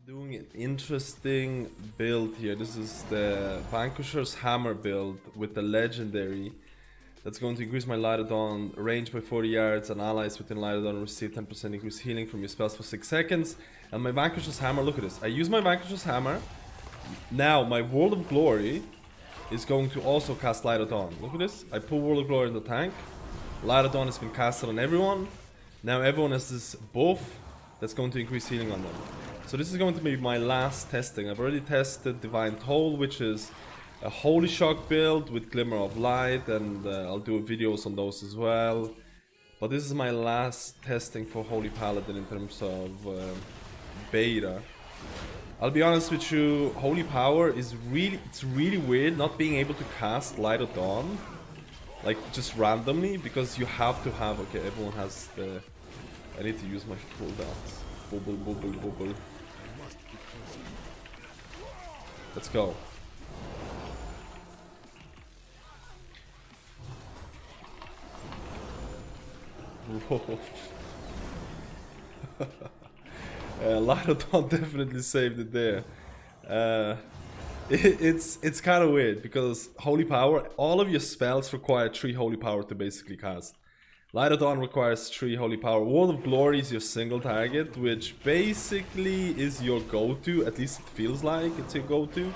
Doing an interesting build here. This is the Vanquisher's Hammer build with the legendary. That's going to increase my Light of Dawn range by 40 yards, and allies within Light of Dawn receive 10% increased healing from your spells for 6 seconds. And my Vanquisher's Hammer, look at this. I use my Vanquisher's Hammer. Now my World of Glory is going to also cast Light of Dawn. Look at this. I put World of Glory in the tank. Light of Dawn has been casted on everyone. Now everyone has this buff that's going to increase healing on them. So this is going to be my last testing. I've already tested Divine Toll, which is a Holy Shock build with Glimmer of Light, and I'll do videos on those as well. But this is my last testing for Holy Paladin in terms of beta. I'll be honest with you, Holy Power is really weird not being able to cast Light of Dawn, like just randomly, because you have to have, okay, everyone has the, I need to use my cooldowns. Bubble, bubble, bubble. Let's go. Light of Dawn definitely saved it there. It's kind of weird because Holy Power, all of your spells require 3 Holy Power to basically cast. Light of Dawn requires 3 Holy Power. World of Glory is your single target, which basically is your go-to. At least it feels like it's your go-to.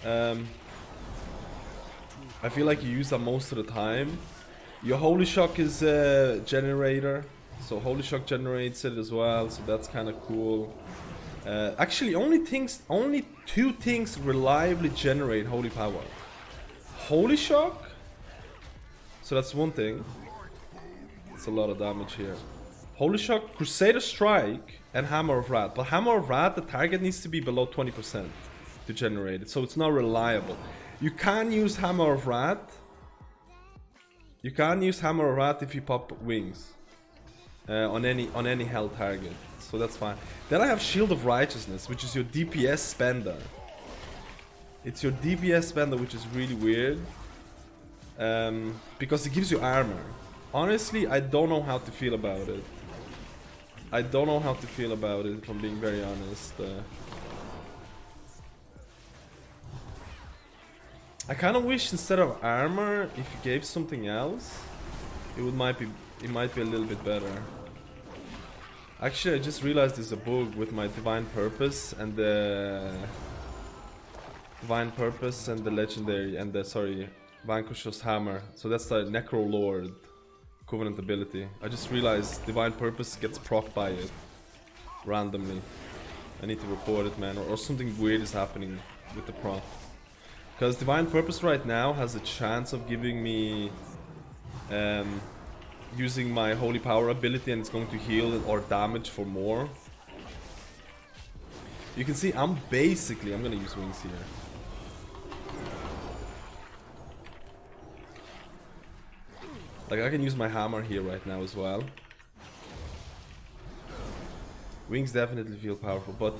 I feel like you use that most of the time. Your Holy Shock is a generator, so Holy Shock generates it as well, so that's kind of cool. Actually, only 2 things reliably generate Holy Power. Holy Shock, so that's one thing. It's a lot of damage here. Holy Shock, Crusader Strike, and Hammer of Wrath. But Hammer of Wrath, the target needs to be below 20% to generate it, so it's not reliable. You can use Hammer of Wrath. You can use Hammer of Wrath if you pop wings on any held target, so that's fine. Then I have Shield of Righteousness, which is your DPS spender. It's your DPS spender, which is really weird because it gives you armor. Honestly, I don't know how to feel about it. I don't know how to feel about it, if I'm being very honest. I kind of wish instead of armor, if you gave something else, it might be a little bit better. Actually, I just realized there's a bug with my Divine Purpose and the legendary and the Vanquisher's Hammer. So that's the Necrolord Covenant ability. I just realized Divine Purpose gets procced by it randomly. I need to report it, man, or something weird is happening with the proc. Because Divine Purpose right now has a chance of giving me using my Holy Power ability, and it's going to heal or damage for more. You can see I'm gonna use wings here. Like, I can use my hammer here right now as well. Wings definitely feel powerful, but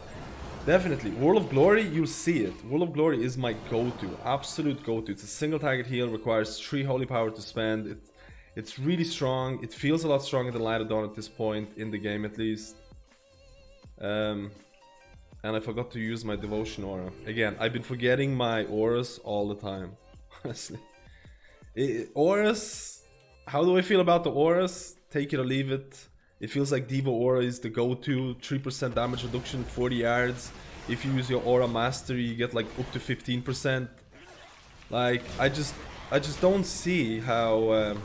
definitely, World of Glory, you'll see it. World of Glory is my go-to, absolute go-to. It's a single target heal, requires 3 Holy Power to spend. It's really strong. It feels a lot stronger than Light of Dawn at this point, in the game at least. And I forgot to use my Devotion Aura. Again, I've been forgetting my auras all the time, honestly. Auras... How do I feel about the auras? Take it or leave it. It feels like Diva Aura is the go-to. 3% damage reduction, 40 yards. If you use your Aura Mastery, you get like up to 15%. Like, I just don't see how...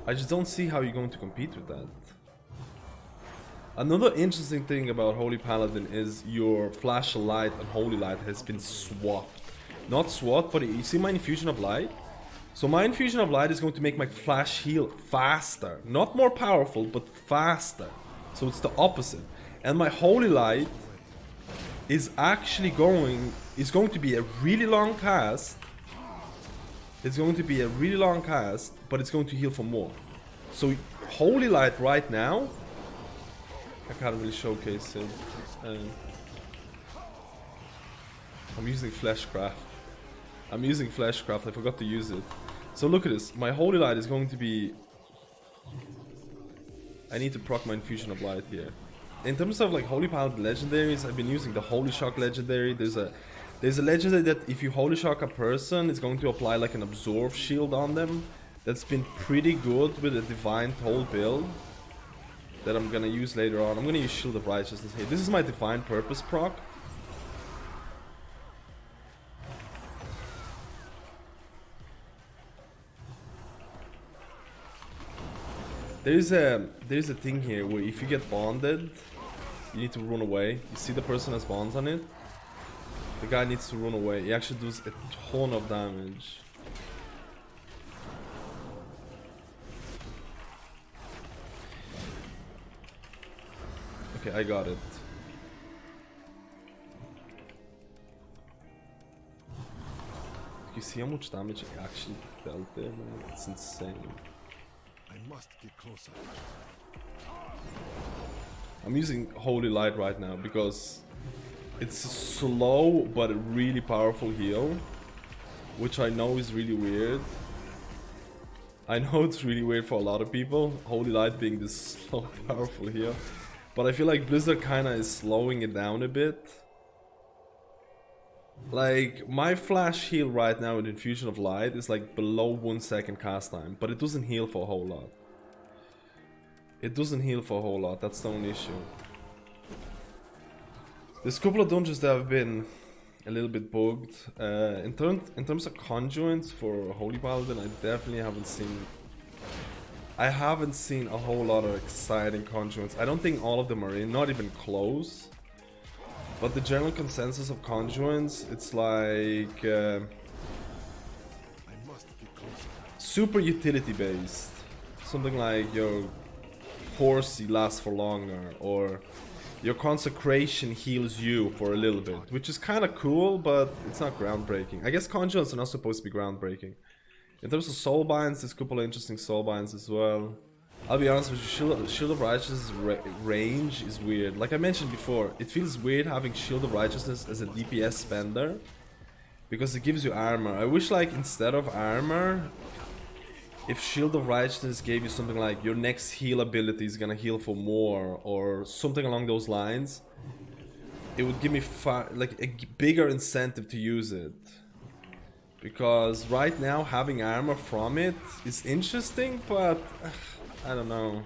I just don't see how you're going to compete with that. Another interesting thing about Holy Paladin is your Flash of Light and Holy Light has been swapped. Not swapped, but you see my Infusion of Light? So my Infusion of Light is going to make my flash heal faster. Not more powerful, but faster. So it's the opposite. And my Holy Light is actually going to be a really long cast. It's going to be a really long cast, but it's going to heal for more. So Holy Light right now, I can't really showcase it. I'm using Fleshcraft. I forgot to use it. So look at this. My Holy Light is going to be... I need to proc my Infusion of Light here. in terms of like Holy Paladin legendaries, I've been using the Holy Shock legendary. There's a legendary that if you Holy Shock a person, it's going to apply like an absorb shield on them. That's been pretty good with a Divine Toll build that I'm gonna use later on. I'm gonna use Shield of Righteousness here. This is my Divine Purpose proc. There's a thing here where if you get bonded, you need to run away. You see the person has bonds on it? The guy needs to run away. He actually does a ton of damage. Okay, I got it. You see how much damage I actually dealt there, man? It's insane. I must get closer. I'm using Holy Light right now because it's a slow but a really powerful heal, which I know is really weird. I know it's really weird for a lot of people, Holy Light being this slow powerful heal, but I feel like Blizzard kinda is slowing it down a bit. Like, my flash heal right now with Infusion of Light is like below 1 second cast time, but it doesn't heal for a whole lot. It doesn't heal for a whole lot, that's the only issue. There's a couple of dungeons that have been a little bit bugged. In terms of conjuits for Holy Paladin, I definitely haven't seen... I haven't seen a whole lot of exciting conjuits. I don't think all of them are in, not even close. But the general consensus of conjuits, it's like super utility based. Something like your horsey lasts for longer, or your consecration heals you for a little bit, which is kind of cool, but it's not groundbreaking. I guess conjuits are not supposed to be groundbreaking. In terms of soul binds, there's a couple of interesting soul binds as well. I'll be honest with you, Shield of Righteousness range is weird. Like I mentioned before, it feels weird having Shield of Righteousness as a DPS spender, because it gives you armor. I wish, like, instead of armor, if Shield of Righteousness gave you something like your next heal ability is gonna heal for more, or something along those lines, it would give me like a bigger incentive to use it. Because right now having armor from it is interesting, but I don't know.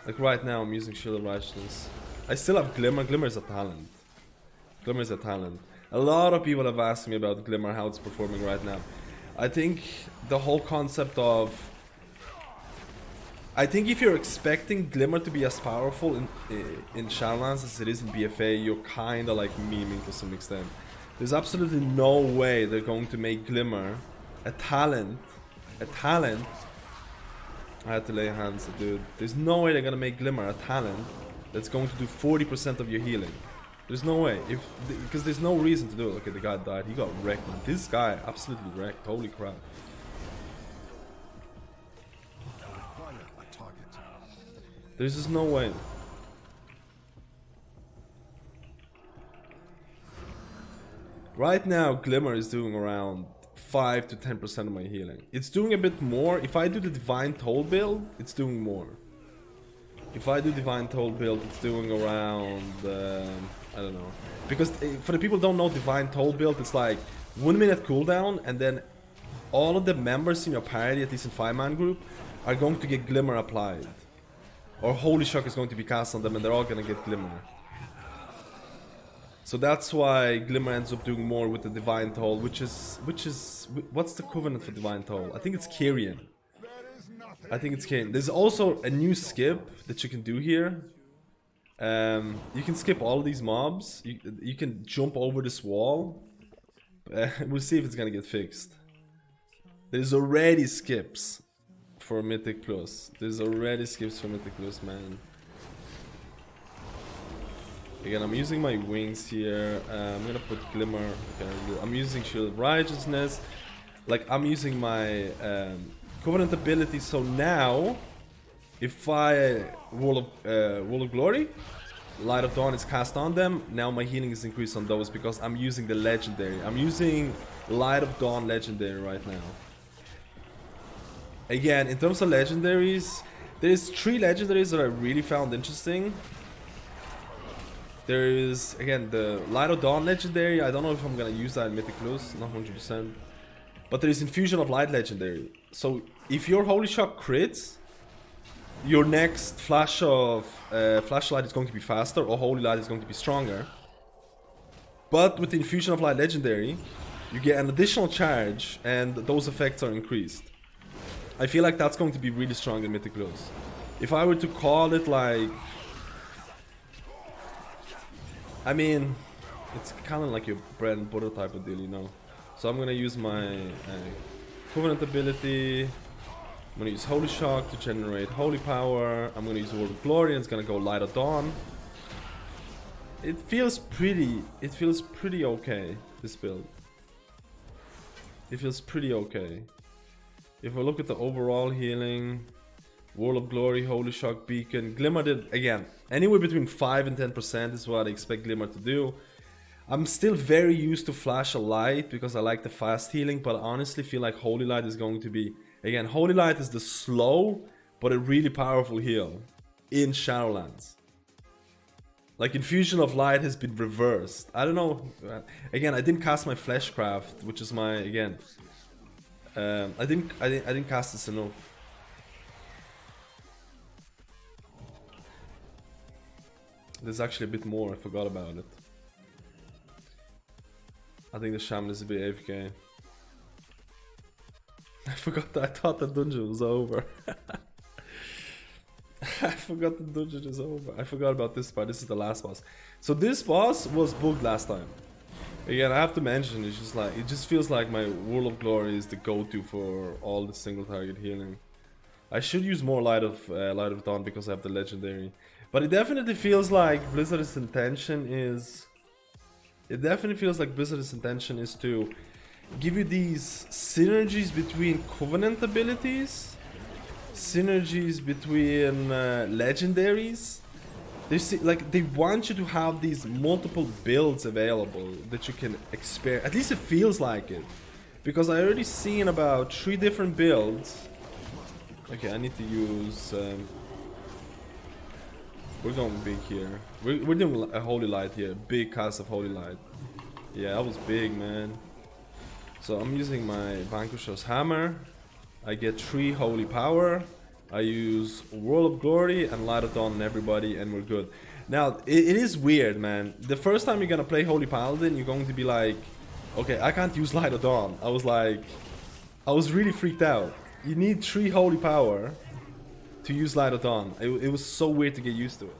Like right now I'm using Shield of Righteousness. I still have Glimmer. Glimmer is a talent. Glimmer is a talent. A lot of people have asked me about Glimmer, how it's performing right now. I think the whole concept of... I think if you're expecting Glimmer to be as powerful in Shadowlands as it is in BFA, you're kinda like memeing to some extent. There's absolutely no way they're going to make Glimmer a talent. I had to lay hands, dude. There's no way they're gonna make Glimmer a talent that's going to do 40% of your healing. There's no way. Because there's no reason to do it. Okay, the guy died. He got wrecked, man. This guy absolutely wrecked. Holy crap. There's just no way. Right now, Glimmer is doing around 5 to 10% of my healing. It's doing a bit more. If I do the Divine Toll build, it's doing more. If I do Divine Toll build, it's doing around, I don't know. Because for the people who don't know Divine Toll build, it's like 1 minute cooldown, and then all of the members in your party, at least in 5-man group, are going to get Glimmer applied. Or Holy Shock is going to be cast on them, and they're all gonna get Glimmer. So that's why Glimmer ends up doing more with the Divine Toll, which is what's the covenant for Divine Toll? I think it's Kyrian. I think it's Kyrian. There's also a new skip that you can do here. You can skip all of these mobs. You can jump over this wall. We'll see if it's gonna get fixed. There's already skips for Mythic Plus. There's already skips for Mythic Plus, man. Again, I'm using my wings here. I'm gonna put Glimmer. Okay, I'm using Shield of Righteousness. Like, I'm using my Covenant ability. So now, if I Wall of Glory, Light of Dawn is cast on them. Now my healing is increased on those because I'm using the Legendary. I'm using Light of Dawn Legendary right now. Again, in terms of legendaries, there's 3 legendaries that I really found interesting. There is, again, the Light of Dawn legendary. I don't know if I'm gonna use that in Mythic Plus, not 100%. But there is Infusion of Light legendary. So if your Holy Shock crits, your next Flash of Flashlight is going to be faster, or Holy Light is going to be stronger. But with the Infusion of Light legendary, you get an additional charge, and those effects are increased. I feel like that's going to be really strong in Mythic Plus. If I were to call it like... I mean, it's kind of like your bread and butter type of deal, you know. So I'm gonna use my Covenant ability. I'm gonna use Holy Shock to generate Holy Power. I'm gonna use World of Glory, and it's gonna go Light of Dawn. It feels pretty okay, this build. It feels pretty okay. If we look at the overall healing, World of Glory, Holy Shock, Beacon, Glimmer did, again, anywhere between 5 and 10% is what I expect Glimmer to do. I'm still very used to Flash of Light because I like the fast healing, but I honestly feel like Holy Light is going to be, again, Holy Light is the slow but a really powerful heal in Shadowlands. Like, Infusion of Light has been reversed. I don't know, again, I didn't cast my Fleshcraft, which is my, again, I didn't cast this enough. There's actually a bit more, I forgot about it. I think the Shaman is a bit AFK. I forgot that, I thought the dungeon was over. I forgot the dungeon is over. I forgot about this part, this is the last boss. So this boss was bugged last time. Again, I have to mention, it's just like, it just feels like my World of Glory is the go-to for all the single target healing. I should use more Light of Dawn because I have the legendary. But it definitely feels like Blizzard's intention is... It definitely feels like Blizzard's intention is to give you these synergies between Covenant abilities, synergies between legendaries. They want you to have these multiple builds available that you can experience. At least it feels like it. Because I already seen about 3 different builds. Okay, I need to use... we're going big here. We're doing a Holy Light here. Big cast of Holy Light. Yeah, that was big, man. So I'm using my Vanquisher's Hammer. I get 3 Holy Power. I use World of Glory and Light of Dawn on everybody, and we're good. Now, it is weird, man. The first time you're gonna play Holy Paladin, you're going to be like, okay, I can't use Light of Dawn. I was really freaked out. You need 3 Holy Power to use Light of Dawn. It was so weird to get used to it.